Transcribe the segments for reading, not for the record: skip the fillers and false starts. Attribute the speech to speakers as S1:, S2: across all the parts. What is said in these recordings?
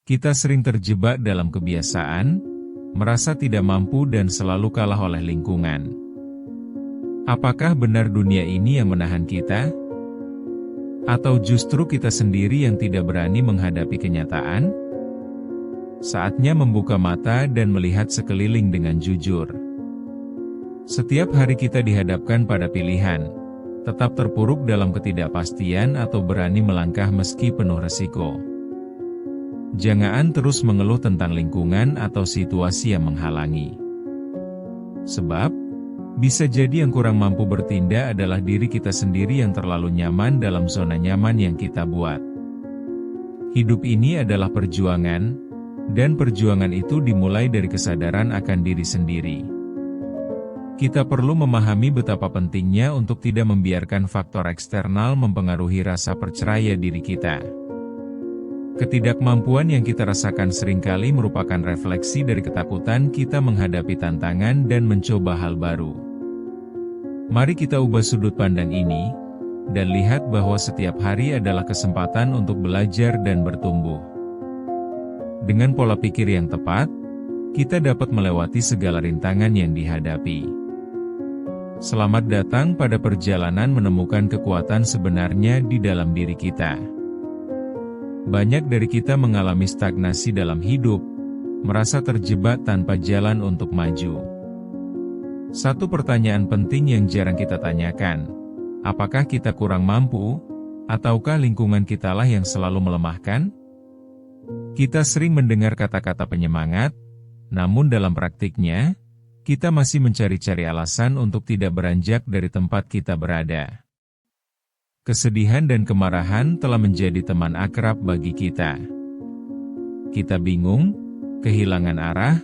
S1: Kita sering terjebak dalam kebiasaan, merasa tidak mampu dan selalu kalah oleh lingkungan. Apakah benar dunia ini yang menahan kita? Atau justru kita sendiri yang tidak berani menghadapi kenyataan? Saatnya membuka mata dan melihat sekeliling dengan jujur. Setiap hari kita dihadapkan pada pilihan, tetap terpuruk dalam ketidakpastian atau berani melangkah meski penuh resiko. Jangan terus mengeluh tentang lingkungan atau situasi yang menghalangi. Sebab, bisa jadi yang kurang mampu bertindak adalah diri kita sendiri yang terlalu nyaman dalam zona nyaman yang kita buat. Hidup ini adalah perjuangan, dan perjuangan itu dimulai dari kesadaran akan diri sendiri. Kita perlu memahami betapa pentingnya untuk tidak membiarkan faktor eksternal mempengaruhi rasa percaya diri kita. Ketidakmampuan yang kita rasakan seringkali merupakan refleksi dari ketakutan kita menghadapi tantangan dan mencoba hal baru. Mari kita ubah sudut pandang ini, dan lihat bahwa setiap hari adalah kesempatan untuk belajar dan bertumbuh. Dengan pola pikir yang tepat, kita dapat melewati segala rintangan yang dihadapi. Selamat datang pada perjalanan menemukan kekuatan sebenarnya di dalam diri kita. Banyak dari kita mengalami stagnasi dalam hidup, merasa terjebak tanpa jalan untuk maju. Satu pertanyaan penting yang jarang kita tanyakan, apakah kita kurang mampu, ataukah lingkungan kitalah yang selalu melemahkan? Kita sering mendengar kata-kata penyemangat, namun dalam praktiknya, kita masih mencari-cari alasan untuk tidak beranjak dari tempat kita berada. Kesedihan dan kemarahan telah menjadi teman akrab bagi kita. Kita bingung, kehilangan arah,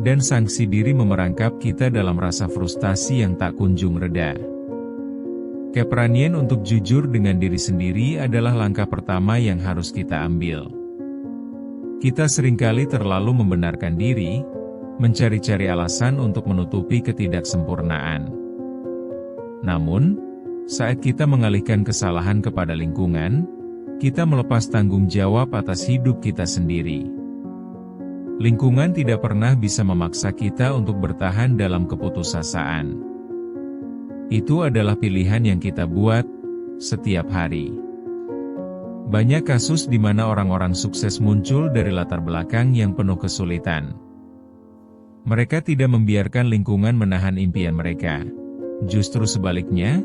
S1: dan sanksi diri memerangkap kita dalam rasa frustasi yang tak kunjung reda. Keberanian untuk jujur dengan diri sendiri adalah langkah pertama yang harus kita ambil. Kita seringkali terlalu membenarkan diri, mencari-cari alasan untuk menutupi ketidaksempurnaan. Namun, saat kita mengalihkan kesalahan kepada lingkungan, kita melepas tanggung jawab atas hidup kita sendiri. Lingkungan tidak pernah bisa memaksa kita untuk bertahan dalam keputusasaan. Itu adalah pilihan yang kita buat setiap hari. Banyak kasus di mana orang-orang sukses muncul dari latar belakang yang penuh kesulitan. Mereka tidak membiarkan lingkungan menahan impian mereka. Justru sebaliknya,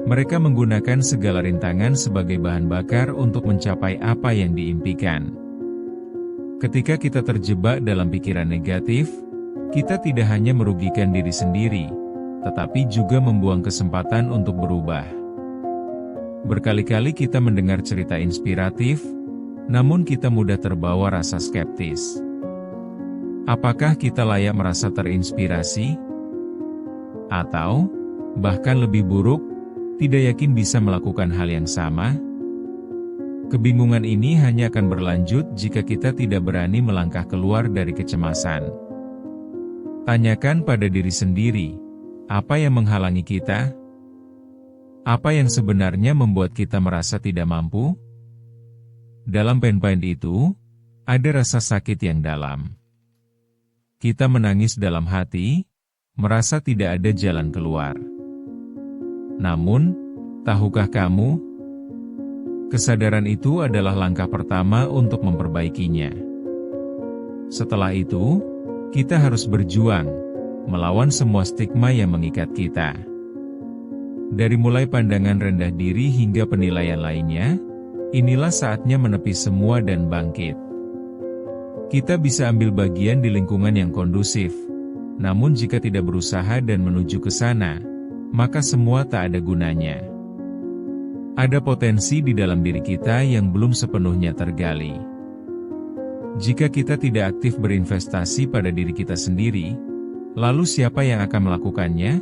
S1: mereka menggunakan segala rintangan sebagai bahan bakar untuk mencapai apa yang diimpikan. Ketika kita terjebak dalam pikiran negatif, kita tidak hanya merugikan diri sendiri, tetapi juga membuang kesempatan untuk berubah. Berkali-kali kita mendengar cerita inspiratif, namun kita mudah terbawa rasa skeptis. Apakah kita layak merasa terinspirasi? Atau, bahkan lebih buruk, tidak yakin bisa melakukan hal yang sama? Kebingungan ini hanya akan berlanjut jika kita tidak berani melangkah keluar dari kecemasan. Tanyakan pada diri sendiri, apa yang menghalangi kita? Apa yang sebenarnya membuat kita merasa tidak mampu? Dalam poin-poin itu, ada rasa sakit yang dalam. Kita menangis dalam hati, merasa tidak ada jalan keluar. Namun, tahukah kamu? Kesadaran itu adalah langkah pertama untuk memperbaikinya. Setelah itu, kita harus berjuang, melawan semua stigma yang mengikat kita. Dari mulai pandangan rendah diri hingga penilaian lainnya, inilah saatnya menepis semua dan bangkit. Kita bisa ambil bagian di lingkungan yang kondusif, namun jika tidak berusaha dan menuju ke sana, maka semua tak ada gunanya. Ada potensi di dalam diri kita yang belum sepenuhnya tergali. Jika kita tidak aktif berinvestasi pada diri kita sendiri, lalu siapa yang akan melakukannya?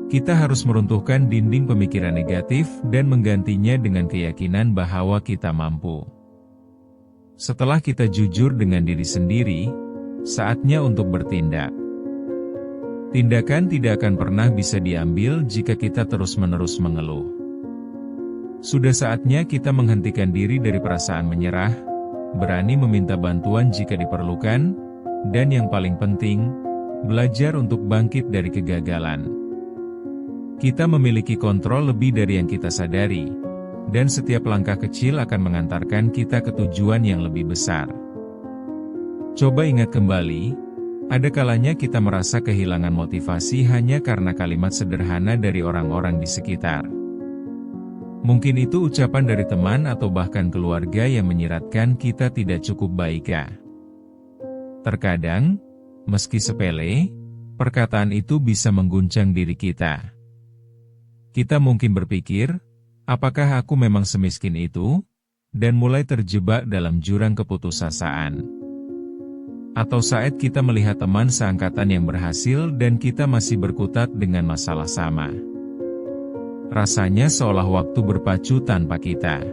S1: Kita harus meruntuhkan dinding pemikiran negatif dan menggantinya dengan keyakinan bahwa kita mampu. Setelah kita jujur dengan diri sendiri, saatnya untuk bertindak. Tindakan tidak akan pernah bisa diambil jika kita terus-menerus mengeluh. Sudah saatnya kita menghentikan diri dari perasaan menyerah, berani meminta bantuan jika diperlukan, dan yang paling penting, belajar untuk bangkit dari kegagalan. Kita memiliki kontrol lebih dari yang kita sadari, dan setiap langkah kecil akan mengantarkan kita ke tujuan yang lebih besar. Coba ingat kembali, ada kalanya kita merasa kehilangan motivasi hanya karena kalimat sederhana dari orang-orang di sekitar. Mungkin itu ucapan dari teman atau bahkan keluarga yang menyiratkan kita tidak cukup baik ya. Terkadang, meski sepele, perkataan itu bisa mengguncang diri kita. Kita mungkin berpikir, apakah aku memang semiskin itu? Dan mulai terjebak dalam jurang keputusasaan. Atau saat kita melihat teman seangkatan yang berhasil dan kita masih berkutat dengan masalah sama. Rasanya seolah waktu berpacu tanpa kita.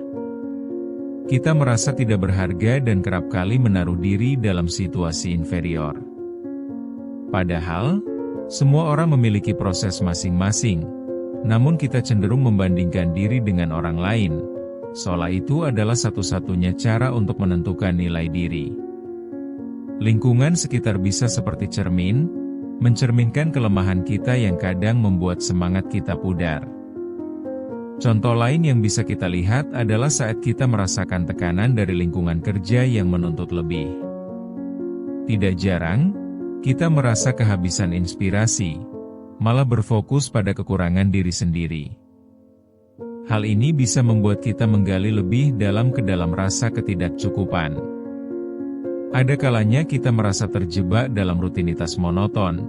S1: Kita merasa tidak berharga dan kerap kali menaruh diri dalam situasi inferior. Padahal, semua orang memiliki proses masing-masing. Namun kita cenderung membandingkan diri dengan orang lain, seolah itu adalah satu-satunya cara untuk menentukan nilai diri. Lingkungan sekitar bisa seperti cermin, mencerminkan kelemahan kita yang kadang membuat semangat kita pudar. Contoh lain yang bisa kita lihat adalah saat kita merasakan tekanan dari lingkungan kerja yang menuntut lebih. Tidak jarang, kita merasa kehabisan inspirasi, malah berfokus pada kekurangan diri sendiri. Hal ini bisa membuat kita menggali lebih dalam ke dalam rasa ketidakcukupan. Ada kalanya kita merasa terjebak dalam rutinitas monoton,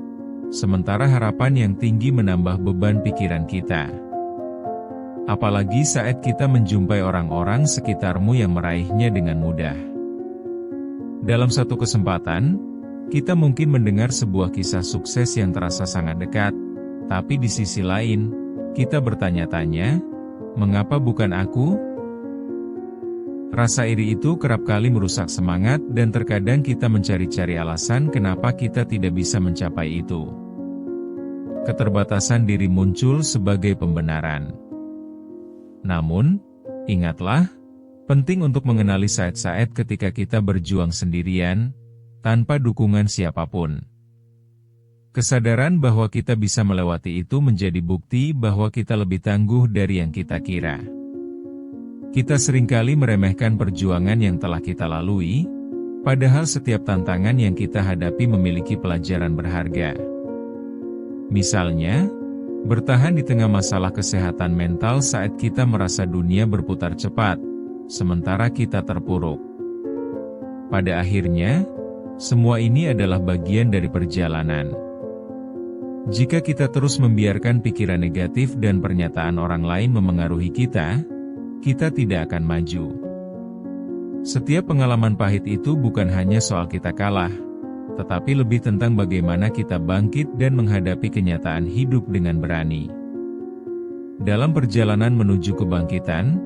S1: sementara harapan yang tinggi menambah beban pikiran kita. Apalagi saat kita menjumpai orang-orang sekitarmu yang meraihnya dengan mudah. Dalam satu kesempatan, kita mungkin mendengar sebuah kisah sukses yang terasa sangat dekat, tapi di sisi lain, kita bertanya-tanya, mengapa bukan aku? Rasa iri itu kerap kali merusak semangat dan terkadang kita mencari-cari alasan kenapa kita tidak bisa mencapai itu. Keterbatasan diri muncul sebagai pembenaran. Namun, ingatlah, penting untuk mengenali saat-saat ketika kita berjuang sendirian, tanpa dukungan siapapun. Kesadaran bahwa kita bisa melewati itu menjadi bukti bahwa kita lebih tangguh dari yang kita kira. Kita seringkali meremehkan perjuangan yang telah kita lalui, padahal setiap tantangan yang kita hadapi memiliki pelajaran berharga. Misalnya, bertahan di tengah masalah kesehatan mental saat kita merasa dunia berputar cepat, sementara kita terpuruk. Pada akhirnya, semua ini adalah bagian dari perjalanan. Jika kita terus membiarkan pikiran negatif dan pernyataan orang lain memengaruhi kita tidak akan maju. Setiap pengalaman pahit itu bukan hanya soal kita kalah, tetapi lebih tentang bagaimana kita bangkit dan menghadapi kenyataan hidup dengan berani. Dalam perjalanan menuju kebangkitan,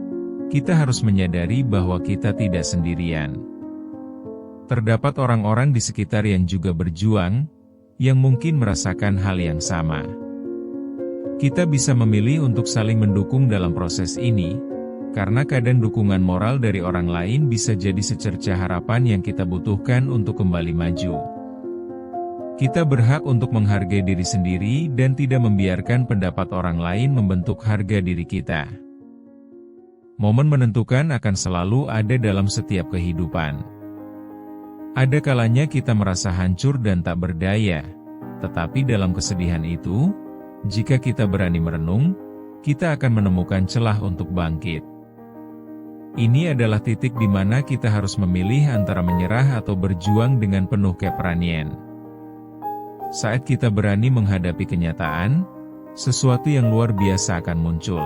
S1: kita harus menyadari bahwa kita tidak sendirian. Terdapat orang-orang di sekitar yang juga berjuang, yang mungkin merasakan hal yang sama. Kita bisa memilih untuk saling mendukung dalam proses ini, karena kadang dukungan moral dari orang lain bisa jadi secerca harapan yang kita butuhkan untuk kembali maju. Kita berhak untuk menghargai diri sendiri dan tidak membiarkan pendapat orang lain membentuk harga diri kita. Momen menentukan akan selalu ada dalam setiap kehidupan. Ada kalanya kita merasa hancur dan tak berdaya, tetapi dalam kesedihan itu, jika kita berani merenung, kita akan menemukan celah untuk bangkit. Ini adalah titik di mana kita harus memilih antara menyerah atau berjuang dengan penuh keberanian. Saat kita berani menghadapi kenyataan, sesuatu yang luar biasa akan muncul.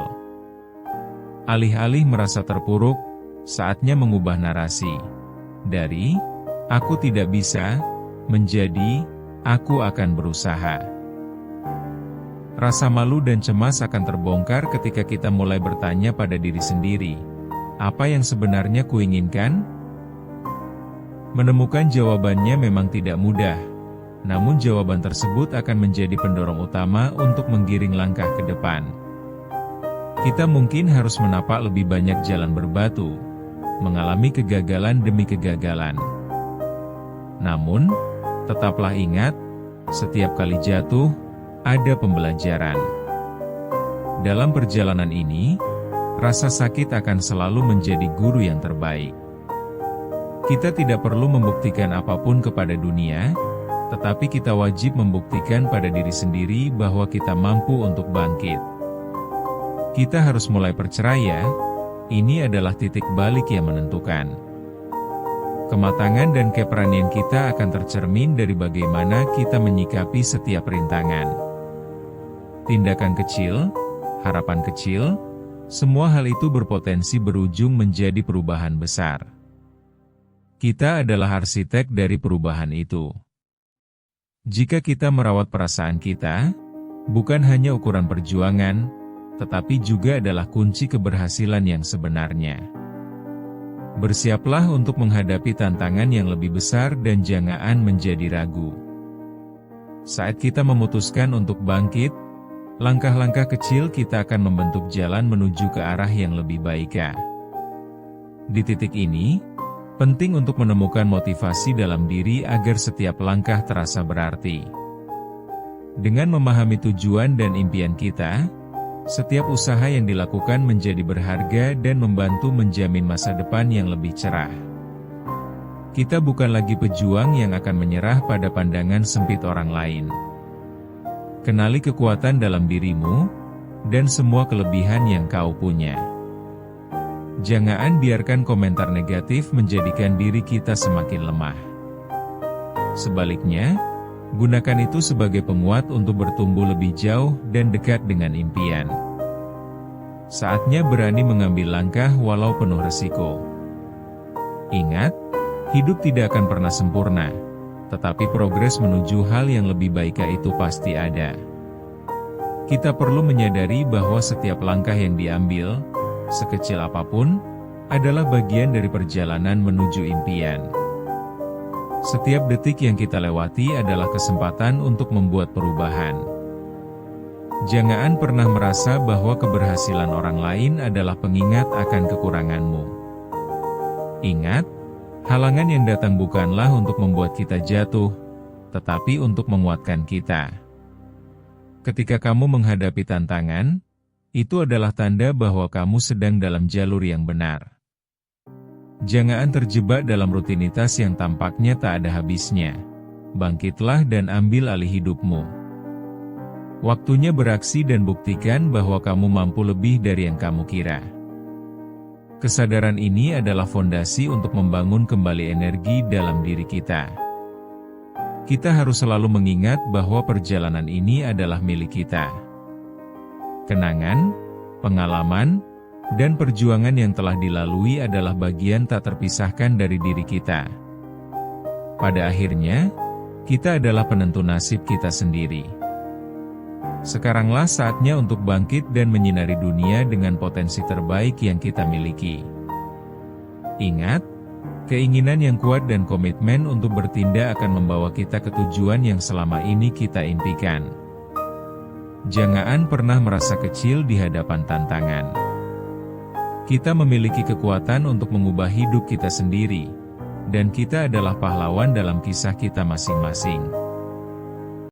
S1: Alih-alih merasa terpuruk, saatnya mengubah narasi. Dari "aku tidak bisa" menjadi "aku akan berusaha". Rasa malu dan cemas akan terbongkar ketika kita mulai bertanya pada diri sendiri, apa yang sebenarnya kuinginkan? Menemukan jawabannya memang tidak mudah, namun jawaban tersebut akan menjadi pendorong utama untuk menggiring langkah ke depan. Kita mungkin harus menapak lebih banyak jalan berbatu, mengalami kegagalan demi kegagalan. Namun, tetaplah ingat, setiap kali jatuh, ada pembelajaran. Dalam perjalanan ini, rasa sakit akan selalu menjadi guru yang terbaik. Kita tidak perlu membuktikan apapun kepada dunia, tetapi kita wajib membuktikan pada diri sendiri bahwa kita mampu untuk bangkit. Kita harus mulai percaya, ini adalah titik balik yang menentukan. Kematangan dan keberanian kita akan tercermin dari bagaimana kita menyikapi setiap rintangan. Tindakan kecil, harapan kecil, semua hal itu berpotensi berujung menjadi perubahan besar. Kita adalah arsitek dari perubahan itu. Jika kita merawat perasaan kita, bukan hanya ukuran perjuangan, tetapi juga adalah kunci keberhasilan yang sebenarnya. Bersiaplah untuk menghadapi tantangan yang lebih besar dan jangan menjadi ragu. Saat kita memutuskan untuk bangkit, langkah-langkah kecil kita akan membentuk jalan menuju ke arah yang lebih baik. Di titik ini, penting untuk menemukan motivasi dalam diri agar setiap langkah terasa berarti. Dengan memahami tujuan dan impian kita, setiap usaha yang dilakukan menjadi berharga dan membantu menjamin masa depan yang lebih cerah. Kita bukan lagi pejuang yang akan menyerah pada pandangan sempit orang lain. Kenali kekuatan dalam dirimu, dan semua kelebihan yang kau punya. Jangan biarkan komentar negatif menjadikan diri kita semakin lemah. Sebaliknya, gunakan itu sebagai penguat untuk bertumbuh lebih jauh dan dekat dengan impian. Saatnya berani mengambil langkah walau penuh resiko. Ingat, hidup tidak akan pernah sempurna, tetapi progres menuju hal yang lebih baik itu pasti ada. Kita perlu menyadari bahwa setiap langkah yang diambil, sekecil apapun, adalah bagian dari perjalanan menuju impian. Setiap detik yang kita lewati adalah kesempatan untuk membuat perubahan. Jangan pernah merasa bahwa keberhasilan orang lain adalah pengingat akan kekuranganmu. Ingat, halangan yang datang bukanlah untuk membuat kita jatuh, tetapi untuk menguatkan kita. Ketika kamu menghadapi tantangan, itu adalah tanda bahwa kamu sedang dalam jalur yang benar. Jangan terjebak dalam rutinitas yang tampaknya tak ada habisnya. Bangkitlah dan ambil alih hidupmu. Waktunya beraksi dan buktikan bahwa kamu mampu lebih dari yang kamu kira. Kesadaran ini adalah fondasi untuk membangun kembali energi dalam diri kita. Kita harus selalu mengingat bahwa perjalanan ini adalah milik kita. Kenangan, pengalaman, dan perjuangan yang telah dilalui adalah bagian tak terpisahkan dari diri kita. Pada akhirnya, kita adalah penentu nasib kita sendiri. Sekaranglah saatnya untuk bangkit dan menyinari dunia dengan potensi terbaik yang kita miliki. Ingat, keinginan yang kuat dan komitmen untuk bertindak akan membawa kita ke tujuan yang selama ini kita impikan. Jangan pernah merasa kecil di hadapan tantangan. Kita memiliki kekuatan untuk mengubah hidup kita sendiri, dan kita adalah pahlawan dalam kisah kita masing-masing.